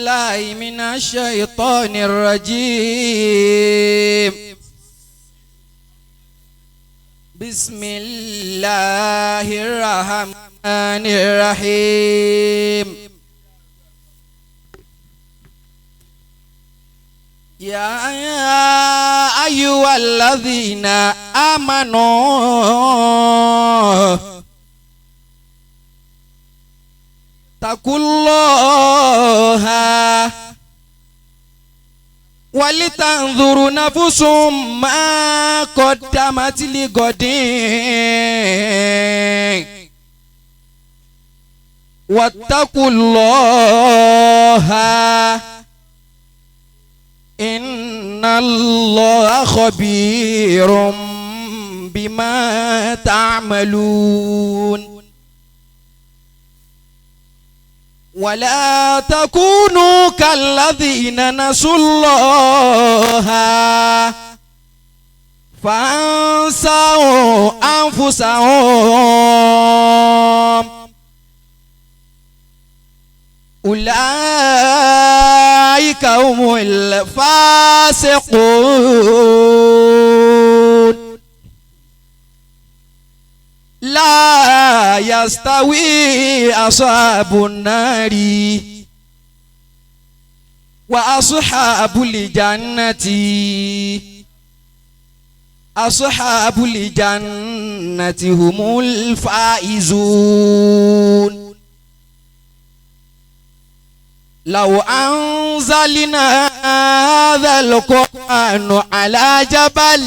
بالله من الشيطان الرجيم. بسم الله الرحمن الرحيم. يا أيها الذين آمنوا اتقوا الله ولتنظر نفس ما قدمت لغد واتقوا الله إن الله خبير بما تعملون. ولا تكونوا كالذين نسوا الله فأنسوا أنفسهم أولئك هم الفاسقون. لا يستوي أصحاب النار وأصحاب الجنة أصحاب الجنة هم الفائزون. لو أنزلنا هذا القرآن على جبل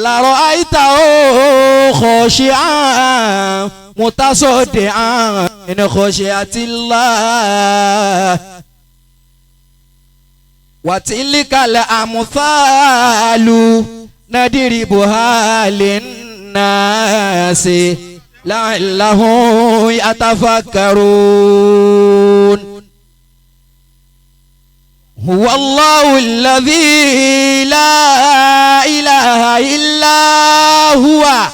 لرأيته خاشعا متصدعا من خشية الله. وتلك الأمثال نضربها للناس لعلهم يتفكرون. هو الله الذي لا إله إلا هو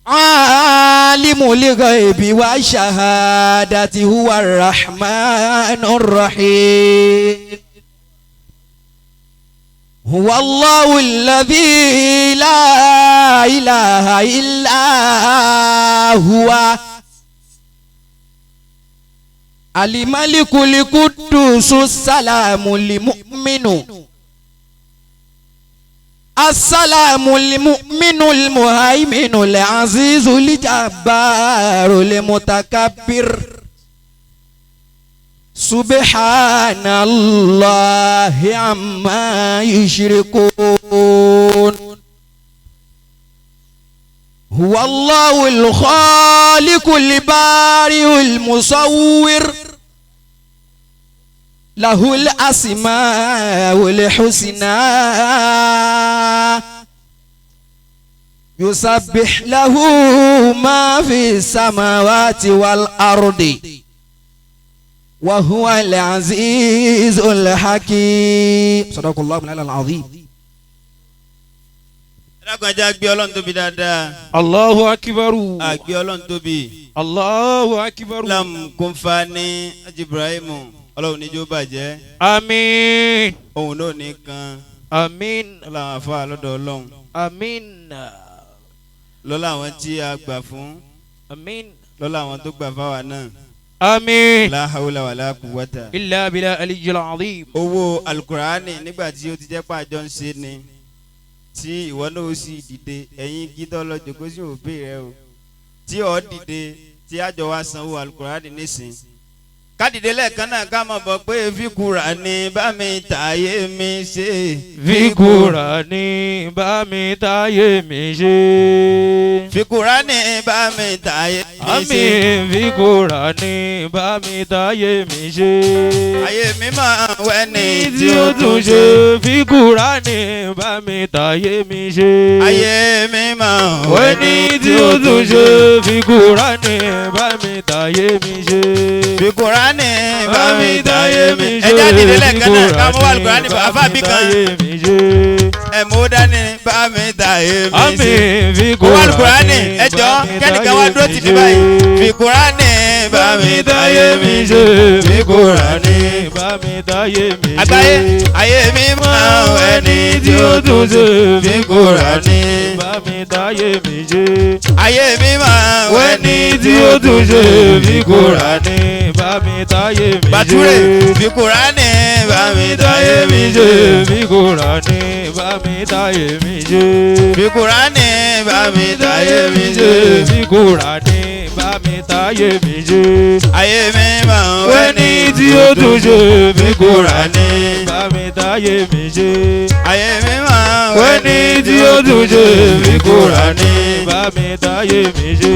عالم الغيب والشهادة هو الرحمن الرحيم. هو الله الذي لا إله إلا هو الملك القدوس السلام المؤمن السلام المؤمن المهيمن العزيز الجبار المتكبر. سبحان الله عما يشركون. هو الله الخالق البارئ المصور له الأسماء الحسنى يسبح له ما في السماوات والأرض وهو العزيز الحكيم. صدق الله العلي العظيم. Allahu akbaru. Agbe Ọlọ́run tóbi. Allahu akbaru. Lam kunfani Ibrahimu. Ọlọ́run ní jó bàjẹ́. Àmín. Òun náà ní kan. Àmín. Ọlọ́run àfa lọ́dọ̀ Ọlọ́run. Àmín. Lọ́lá àwọn tí a gbà fún. Àmín. Lọ́lá àwọn tó gbà fáwa náà. Àmín. La hawla wala quwwata. Illa billahi aliyyil azim. Owó Al-Qur'ani nígbà tí ó ti jẹ́ pàjọ́ ń ṣe ni. Tí ìwọ náà ó sì dìde ẹ̀yin gídọ́ lọ́jọ́ kó sì òbí rẹ o. Tí ọ dìde tí àjọ wa sanwó Al-Qur'ani nísìn. Ká dìde lẹ́ẹ̀kan náà ká mọ̀ bọ̀ pé fi Kùránì bá mi tàyé mi ṣe. Fi Kùránì bá mi tàyé mi ṣe. Fi Kùránì bá mi tàyé mi ṣe. Àmín. Fi Kùránì bá mi tàyé mi ṣe. Ayé mi máa wẹ́ni tí ó tún ṣe. Fi Kùránì bá mi tàyé mi ṣe. Ayé mi máa wẹ́ni tí ó tún ṣe. Fi Kùránì bá mi tàyé mi ṣe. Fi Kùránì bá mi tàyé mi ṣe. ẹja dìde lẹ́ẹ̀kan náà ká mú Al-Qur'ani bọ̀ àfa bí kan ẹ mú dání bá mi ta èmi ṣe mú Al-Qur'ani ẹjọ́ kẹ́nìkan wá dúró tì mí báyìí fi Qur'ani bá mi ta èmi ṣe fi Qur'ani bá mi táyé mi ṣe. àgbáyé ayé mi máa ń ẹni tí ó tún ṣe fi Qur'ani bá mi táyé mi ṣe. ayé mi máa ń ẹni tí ó tún tún ṣe ṣe fi fi Qur'ani. Kùránì bá mi táyé mi ṣe. Bàtúrè fi Qur'ani bá mi táyé mi ṣe. fi Kùránì bá mi táyé mi ṣe. Fi Qur'ani bá mi táyé mi ṣe. fi Kùránì bá mi táyé mi ṣe. Ayé mi máa ń wẹ́ni tí ó tún ṣe fi Qur'ani bá mi táyé mi ṣe. ayé mi máa ń wẹ́ni tí ó tún ṣe fi Qur'ani bá mi táyé mi ṣe.